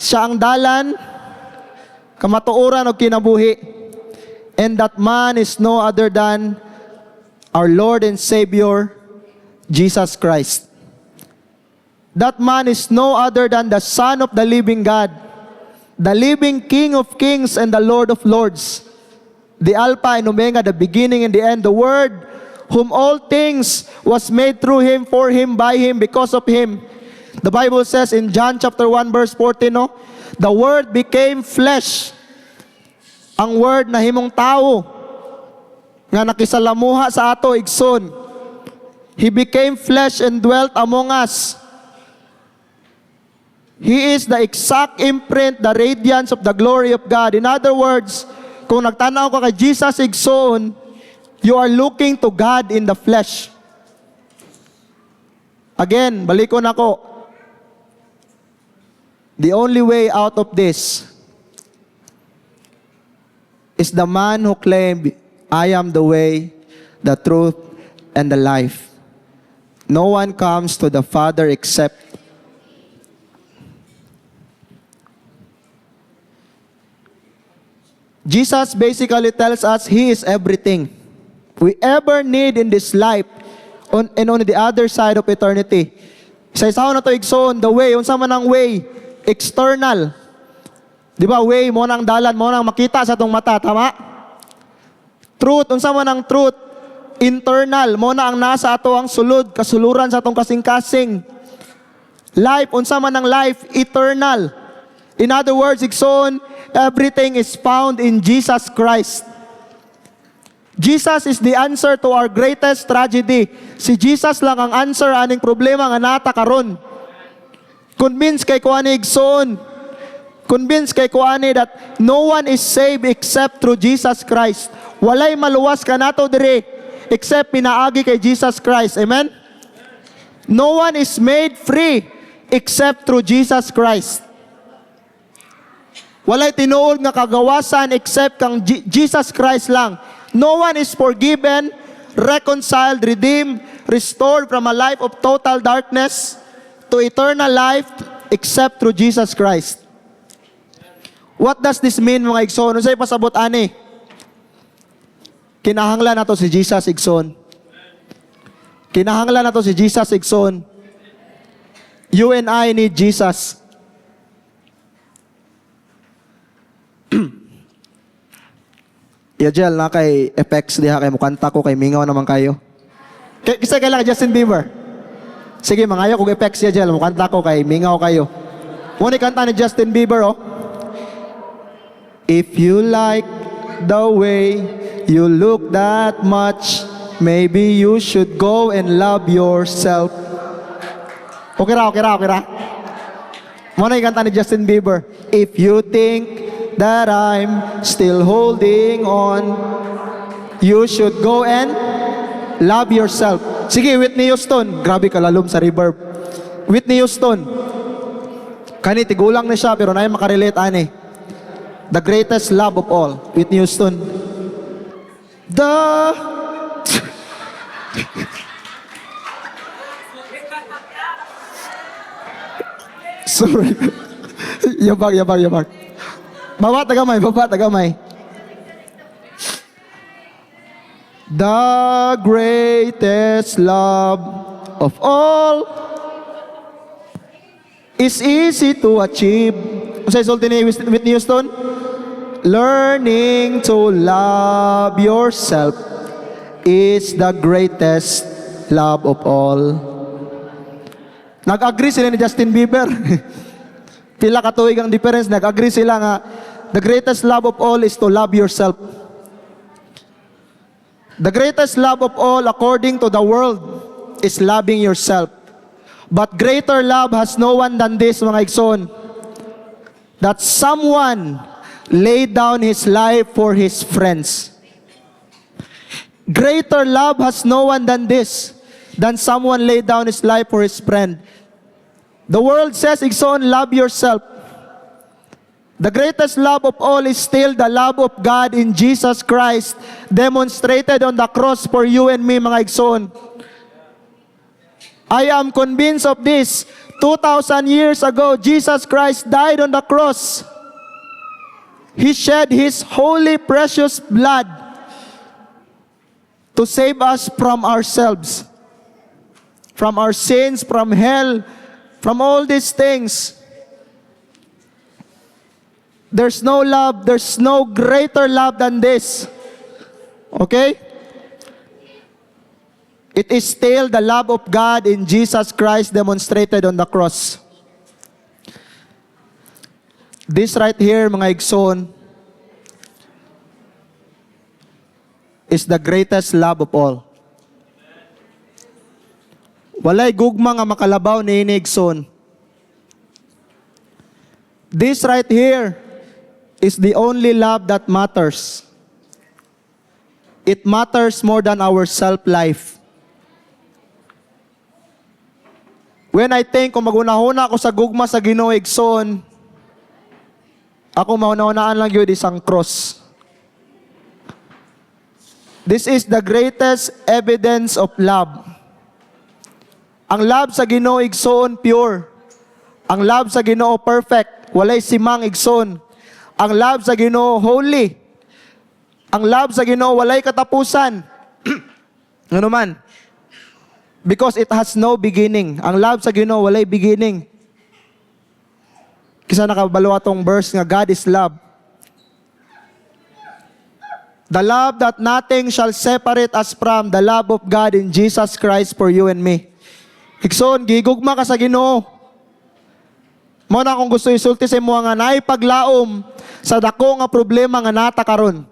Speaker 3: Siya ang dalan, kamatuoran o kinabuhi. And that man is no other than our Lord and Savior, Jesus Christ. That man is no other than the Son of the living God, the living King of kings and the Lord of lords, the Alpha and Omega, the beginning and the end, the Word, whom all things was made through Him, for Him, by Him, because of Him. The Bible says in John chapter 1 verse 14, no? The Word became flesh. Ang Word na himong tao, nga nakisalamuha sa ato, igsoon. He became flesh and dwelt among us. He is the exact imprint, the radiance of the glory of God. In other words, kung nagtanaw ka kay Jesus igsoon, you are looking to God in the flesh. Again, balikon ako. The only way out of this is the man who claimed, I am the way, the truth, and the life. No one comes to the Father except Jesus basically tells us He is everything we ever need in this life and on the other side of eternity. Isa-isaw na to igsoon, the way, unsa man ang way, external. Di ba, way, mo nang dalan, mo nang makita sa tong mata, tama? Truth, unsa man ang truth, internal, mo na ang nasa ato ang sulod, kasuluran sa atong kasing-kasing. Life, unsa man ang life, eternal. In other words, igsoon, everything is found in Jesus Christ. Jesus is the answer to our greatest tragedy. Si Jesus lang ang answer aning problema nga nata karon. Convinced kay kuani igsoon. Convinced kay kuani that no one is saved except through Jesus Christ. Walay maluwas ka nato dire except pinaagi kay Jesus Christ. Amen? No one is made free except through Jesus Christ. Walay tinuod nga kagawasan except kang Jesus Christ lang. No one is forgiven, reconciled, redeemed, restored from a life of total darkness to eternal life except through Jesus Christ. What does this mean, mga igsoon? Unsay pasabot ani? Kinahanglan nato si Jesus igsoon. Kinahanglan nato si Jesus igsoon. You and I need Jesus. Yajel na kay effects diha kay mukanta ko kay mingaw naman kayo. Kisa kailangan Justin Bieber. Sige, mangayo kung effects Yajel, mukanta ko kay mingaw kayo. Muna kanta ni Justin Bieber, oh. If you like the way you look that much, maybe you should go and love yourself. Okay ra. Muna kanta ni Justin Bieber. If you think that I'm still holding on, you should go and love yourself. Sige, Whitney Houston. Grabe kalalom sa reverb. Whitney Houston. Kani, tigulang na siya, pero na yung makarelate, ani. The greatest love of all. Whitney Houston. Sorry. Yabag. Baba tagamay. The greatest love of all is easy to achieve. Say sulti ni Whitney Houston. Learning to love yourself is the greatest love of all. Nag-agree sila ni Justin Bieber. Pila katuig ang difference, nag-agree sila nga the greatest love of all is to love yourself. The greatest love of all according to the world is loving yourself. But greater love has no one than this, mga igsoon, that someone laid down his life for his friends. Greater love has no one than this, than someone laid down his life for his friend. The world says, igsoon, love yourself. The greatest love of all is still the love of God in Jesus Christ, demonstrated on the cross for you and me, mga igsoon. I am convinced of this. 2,000 years ago, Jesus Christ died on the cross. He shed His holy, precious blood to save us from ourselves, from our sins, from hell, from all these things. There's no love, there's no greater love than this. Okay? It is still the love of God in Jesus Christ demonstrated on the cross. This right here, mga igsoon, is the greatest love of all. Walay gugma nga makalabaw ni igsoon. This right here is the only love that matters. It matters more than our self-life. When I think kung magunahuna ako sa gugma sa Ginoo igsoon, ako mauna-unaan lang yun isang cross. This is the greatest evidence of love. Ang love sa Ginoo igsoon pure. Ang love sa Ginoo perfect. Walay simang igsoon. Ang love sa Ginoo holy. Ang love sa Ginoo walay katapusan. Ano man? Because it has no beginning. Ang love sa Ginoo walay beginning. Kisa nakabalo atong verse nga God is love. The love that nothing shall separate us from the love of God in Jesus Christ for you and me. Higson, gigugma ka sa Ginoo. Mo na kung gusto isulti sa imo nga naay paglaom sa dako nga problema nga nata karon.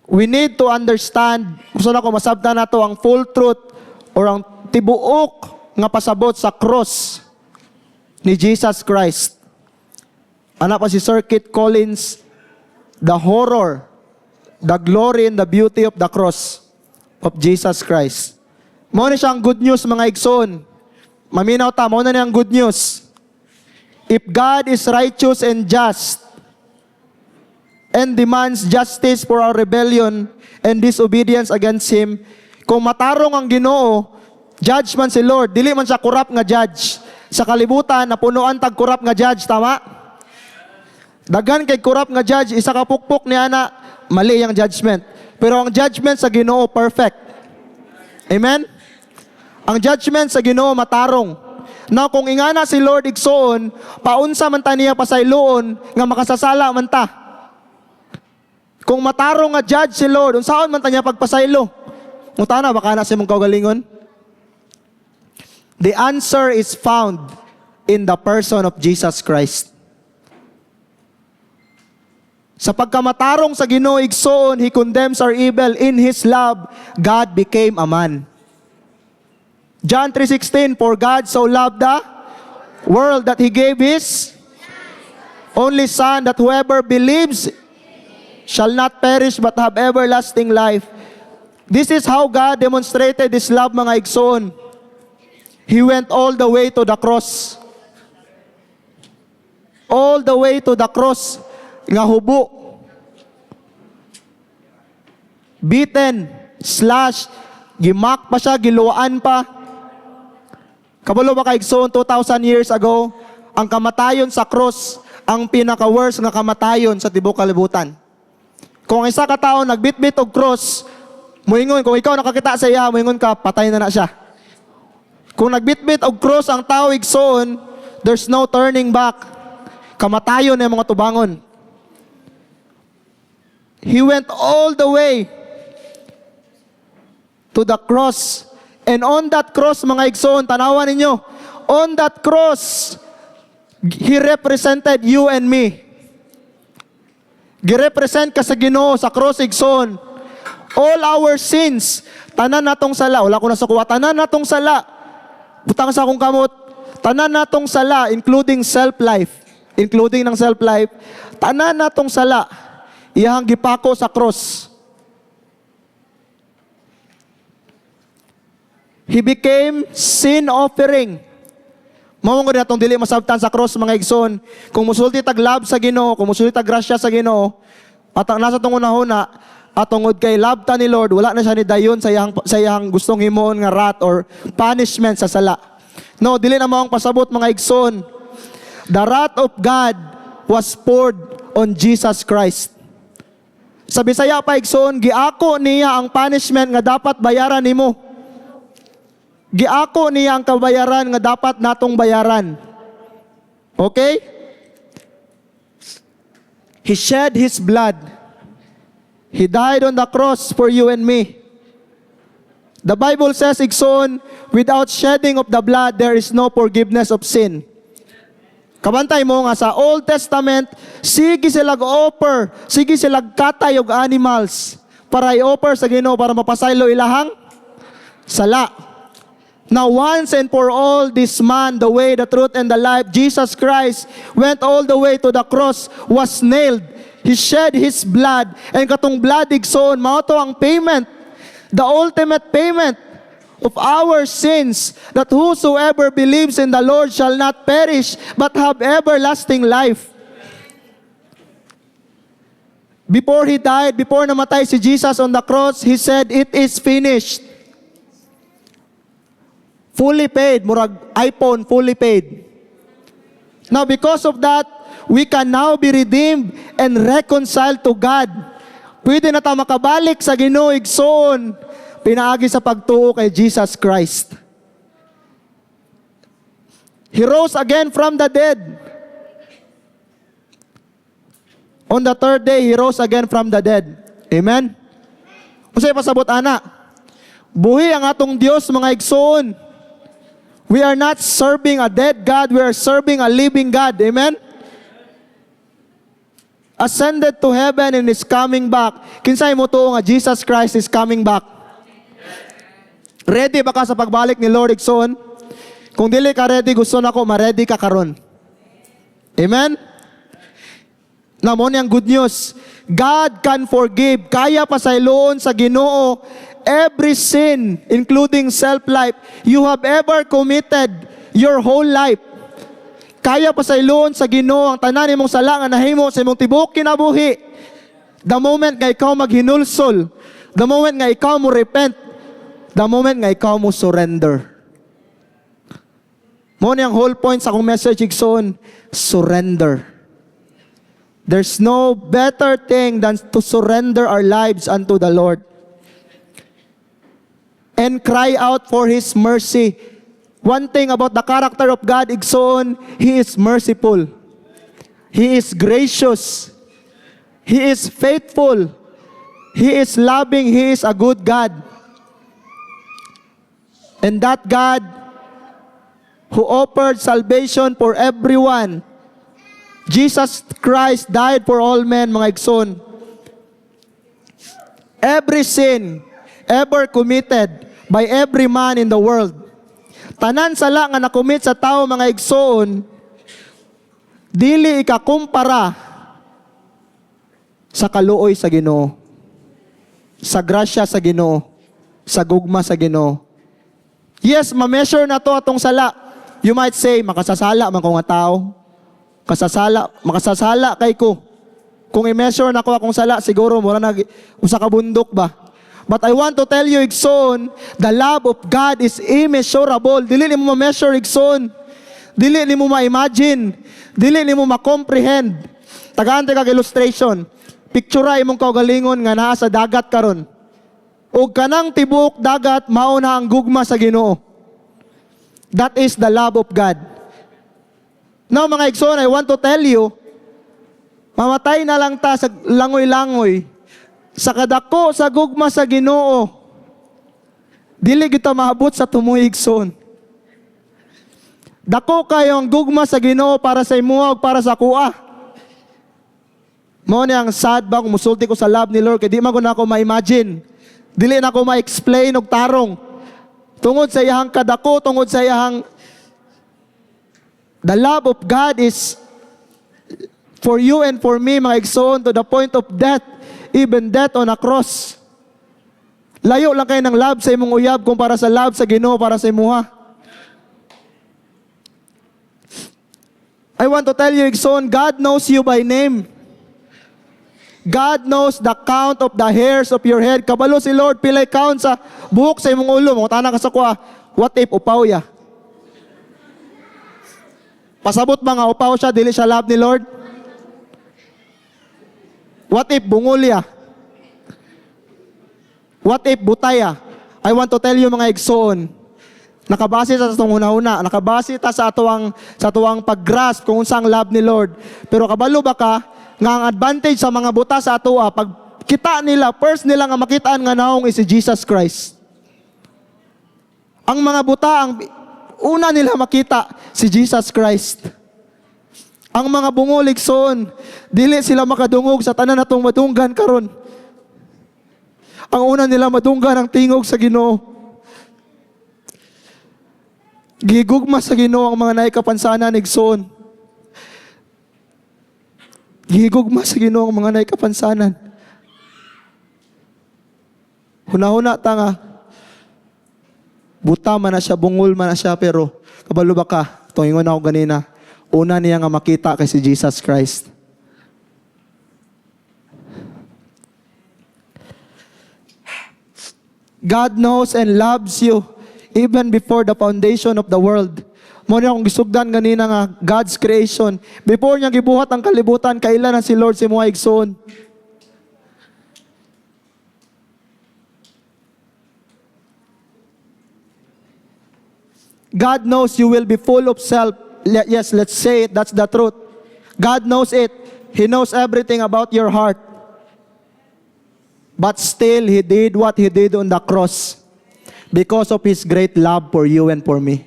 Speaker 3: We need to understand, gusto na ko masabtan nato ang full truth or ang tibuok nga pasabot sa cross ni Jesus Christ. Ana pa si Sir Kit Collins, the horror, the glory and the beauty of the cross of Jesus Christ. Mao ni siyang good news mga igsoon. Maminaw ta, mao na niyang good news. If God is righteous and just, and demands justice for our rebellion and disobedience against Him. Kung matarong ang Ginoo, judge man si Lord, dili man siya corrupt nga judge. Sa kalibutan, napunuan tag corrupt nga judge, tama? Daghan kay corrupt nga judge, isa ka pukpok ni ana, mali ang judgment. Pero ang judgment sa Ginoo, perfect. Amen? Ang judgment sa Ginoo, matarong. Now, kung ingana si Lord igsoon, paunsa man ta niya pasayloon, nga makasasala man ta. Kung matarong nga judge si Lord, unsaon man ta niya pagpasaylo? Muta na, baka na si mong kaugalingon? The answer is found in the person of Jesus Christ. Sa pagkamatarong sa Ginoo igsoon, He condemns our evil. In His love, God became a man. John 3:16, for God so loved the world that He gave His only Son, that whoever believes shall not perish but have everlasting life. This is how God demonstrated His love, mga igsoon. He went all the way to the cross. All the way to the cross. Nga hubo. Beaten, slashed, gimak pa siya, giluan pa. Kabalo ba kaigsoon 2,000 years ago, ang kamatayon sa cross, ang pinaka-worst nga kamatayon sa tibok kalibutan. Kung isa ka tao nagbitbit og cross, muingon, kung ikaw nakakita sa iya, muingon ka, patay na siya. Kung nagbitbit og cross ang tao igsoon, there's no turning back. Kamatayon ng mga tubangon. He went all the way to the cross. And on that cross, mga igsoon, tanawan ninyo, on that cross, He represented you and me. Girepresent ka sa Ginoo sa cross igsoon. All our sins, tanan natong sala, wala ko na sa kuha, tanan natong sala. Butang sa akong kamot, tanan natong sala, including self-life, tanan natong sala, iyang gipako sa cross. He became sin offering. Mao nga natong dili masabtan sa cross, mga igsoon. Kung musulti tag love sa Ginoo, kung musulti tag grasya sa Ginoo, at ang nasa tong unahuna, at tungod kay love ta ni Lord, wala na siya ni dayon sa iyang gustong himuon nga wrath or punishment sa sala. No, dili na mo ang pasabot mga igsoon. The wrath of God was poured on Jesus Christ. Sa Bisaya pa igsoon, giako niya ang punishment nga dapat bayaran nimo. Giako niya ang kabayaran nga dapat natong bayaran. Okay? He shed His blood. He died on the cross for you and me. The Bible says, igsoon, without shedding of the blood, there is no forgiveness of sin. Kabantay mo nga sa Old Testament, sige sila offer, sige sila katay og animals para i-offer sa Ginoo para mapasaylo ilahang sala. Now once and for all, this man, the way, the truth, and the life, Jesus Christ, went all the way to the cross, was nailed. He shed His blood, and katong blood igsoon, mao to ang payment, the ultimate payment of our sins, that whosoever believes in the Lord shall not perish, but have everlasting life. Before He died, before namatay si Jesus on the cross, He said, "It is finished." Fully paid, murag iPhone, fully paid. Now because of that, we can now be redeemed and reconciled to God. Pwede na tayo makabalik sa Ginoo igsoon, pinaagi sa pagtuo kay Jesus Christ. He rose again from the dead. On the third day, He rose again from the dead. Amen? Usay pasabot ana, buhi ang atong Dios mga igsoon. We are not serving a dead God, we are serving a living God. Amen? Ascended to heaven and is coming back. Kinsay mo tuo nga Jesus Christ is coming back? Ready ba ka sa pagbalik ni Lord igsoon? Kung dili ka ready, gusto nako ma-ready ka karon. Amen? Namo niyang good news. God can forgive. Kaya pasayloon sa Ginoo every sin, including self-life, you have ever committed your whole life. Kaya pasayloon sa Ginoo ang tanan nimong sala nga nahimo sa imong tibuok kinabuhi. The moment nga ikaw maghinulsol, the moment nga ikaw mo repent, the moment nga ikaw mo surrender. Mo niyang whole point sa akong message igsoon, surrender. There's no better thing than to surrender our lives unto the Lord and cry out for His mercy. One thing about the character of God, igsoon, He is merciful. He is gracious. He is faithful. He is loving. He is a good God. And that God who offered salvation for everyone, Jesus Christ died for all men, mga igsoon. Every sin ever committed by every man in the world, tanan sala nga nakumit sa tao mga igsoon, dili ikakumpara sa kaluoy sa Ginoo, sa grasya sa Ginoo, sa gugma sa Ginoo. Yes, ma-measure na to atong sala. You might say, makasasala man ko nga tao. Makasasala kay ko. Kung i-measure na ko akong sala, siguro mura na usa ka bundok ba? But I want to tell you, igsoon, the love of God is immeasurable. Dili ni mo ma-measure, igsoon. Dili ni mo ma-imagine. Dili ni mo ma-comprehend. Tagaan kag illustration. Picture imong kaugalingon nga naa sa dagat karon. O kanang tibok dagat, mao na ang gugma sa Ginoo. That is the love of God. Now mga igsoon, I want to tell you, mamatay na lang ta sa langoy-langoy. Sa kadako sa gugma sa Ginoo, dili kita maabot sa tumuigson. Dako kayo ang gugma sa Ginoo para sa imuha ug para sa kuha. Mao ni ang sad ba kung musulti ko sa love ni Lord kay di man ko na ako ma-imagine. Dili na ako ma-explain og tarong. Tungod sa iyang kadako, tungod sa iyang the love of God is for you and for me, mga igsoon, to the point of death. Even death on a cross. Layo lang kayo ng love sa imong uyab kumpara sa love sa Ginoo para sa imuha. I want to tell you, igsoon, God knows you by name. God knows the count of the hairs of your head. Kabalo si Lord, pilay count sa buhok sa imong ulo. Mga tanang ka sa kuha, what if upaw ya? Pasabot ba nga upaw siya, dili siya love ni Lord? What if bungulya? What if butaya? I want to tell you mga igsoon, nakabase sa atong una-una, nakabase ta sa atuang pag-grasp kung unsang love ni Lord. Pero kabalo ba ka nga ang advantage sa mga buta sa atoa pag kita nila, first nila nga makitaan nga naong is si Jesus Christ. Ang mga buta, ang una nila makita si Jesus Christ. Ang mga bungulig soon, dili sila makadungog sa tanan natong madunggan karon. Ang una nila madunggan ang tingog sa Ginoo. Gigugma sa Ginoo ang mga naikapansanan igsoon. Gigugma sa Ginoo ang mga naikapansanan. Huna-huna ta nga, buta man na siya, bungol man na siya, pero kabalo ba ka, tungingon ako ganina, una niya nga makita kay si Jesus Christ. God knows and loves you even before the foundation of the world. Mo niya akong gisugdan ganina nga God's creation. Before niya gibuhat ang kalibutan, kailan na si Lord si mga igsoon. God knows you will be full of self. Yes, let's say it. That's the truth. God knows it. He knows everything about your heart. But still, He did what He did on the cross because of His great love for you and for me.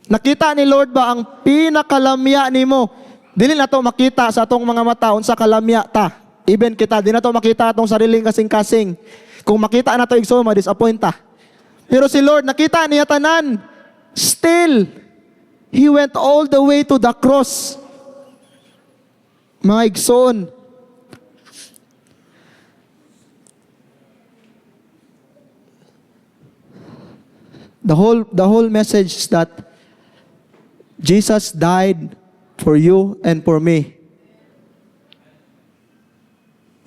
Speaker 3: Nakita ni Lord ba ang pinakalamya ni mo? Dili na to makita sa atong mga mata unsa kalamya ta. Even kita, di na to makita atong sariling kasing-kasing. Kung makita na to igsoon, ma-disappoint ta. Pero si Lord, nakita niya tanan. Still, He went all the way to the cross. Mga igsoon. The whole message is that Jesus died for you and for me.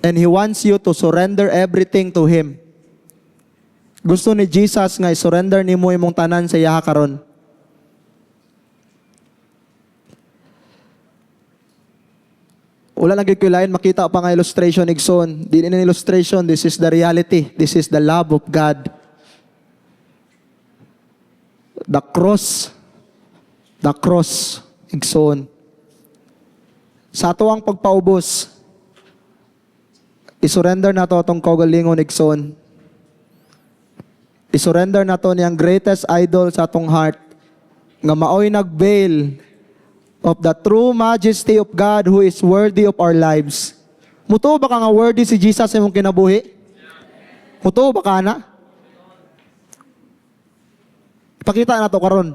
Speaker 3: And He wants you to surrender everything to Him. Gusto ni Jesus nga i-surrender nimo imong tanan sa iya karon. Wala lang gyud lain makita pa nga illustration igsoon. Di ni illustration, this is the reality. This is the love of God. The cross igsoon. Sa ato ang pagpaubos, i-surrender na to atong kaugalingon igsoon. I-surrender na to niyang greatest idol sa atong heart nga maoy nag-veil of the true majesty of God who is worthy of our lives. Mutuo ba ka nga worthy si Jesus sa imong kinabuhi? Mutuo ba ka na? Pakita na to karon.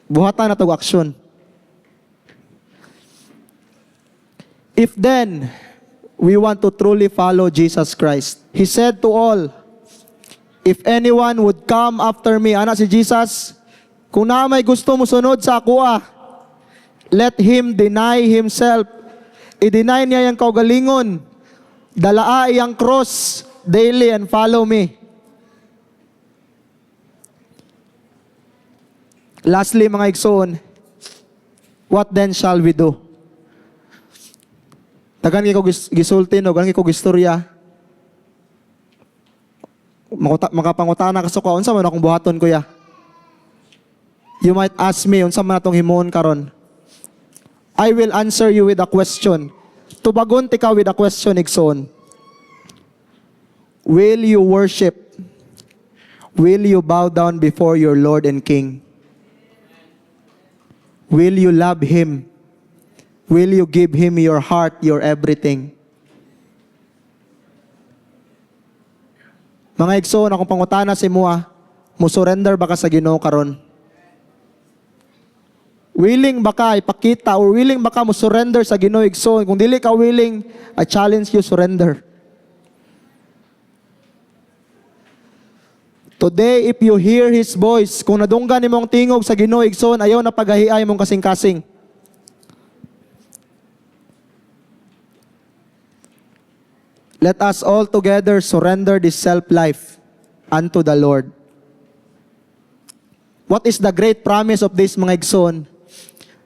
Speaker 3: Buhatan na to aksyon. If then we want to truly follow Jesus Christ, He said to all, if anyone would come after me, ana si Jesus, kung na may gusto mo sunod sa ako let him deny himself. I-deny niya yung kaugalingon. Dalaa iyang cross daily and follow me. Lastly, mga igsoon, what then shall we do? Tagan ko gisulti no, ganan ko gistorya. Makapangutana ka suka, unsa man akong buhaton kuya? You might ask me, unsa man atong himuon karon? I will answer you with a question. Tubagon tika with a question, igsoon. Will you worship? Will you bow down before your Lord and King? Will you love Him? Will you give Him your heart, your everything? Mga igsoon, akong pangutana sa imo, mo surrender ba ka sa Ginoo karon? Willing ba ka ipakita or willing ba ka mo surrender sa Ginoo igsoon? Kung dili ka willing, I challenge you surrender. Today, if you hear His voice, kung nadunggan nimong tingog sa Ginoo igsoon, ayaw na paghahiay mong kasing-kasing. Let us all together surrender this self-life unto the Lord. What is the great promise of this, mga igsoon?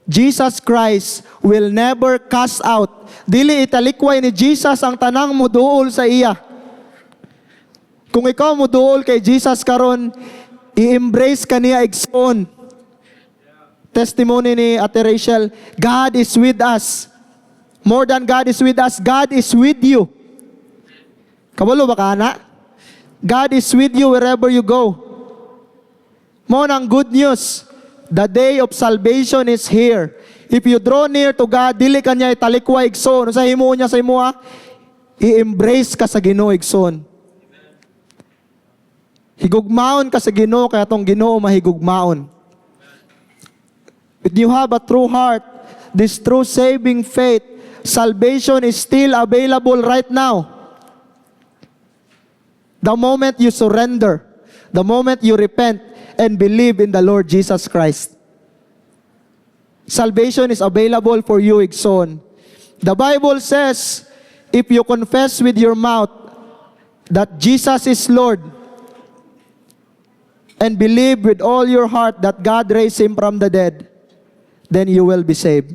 Speaker 3: Jesus Christ will never cast out. Dili italikway ni Jesus ang tanang muduol sa iya. Kung ikaw muduol kay Jesus karon, i-embrace ka niya, igsoon. Testimony ni Ate Rachel, God is with us. More than God is with us, God is with you. Kabalo ba ka na? God is with you wherever you go. Mo nang good news. The day of salvation is here. If you draw near to God, dili ka niya italikway, igsoon. Sa himo niya sa imo, i-embrace ka sa Ginoo, igsoon. Higugmaon ka sa Ginoo, kaya tong Ginoo mahigugmaon. If you have a true heart, this true saving faith, salvation is still available right now. The moment you surrender, the moment you repent and believe in the Lord Jesus Christ. Salvation is available for you, igsoon. The Bible says, if you confess with your mouth that Jesus is Lord, and believe with all your heart that God raised Him from the dead, then you will be saved.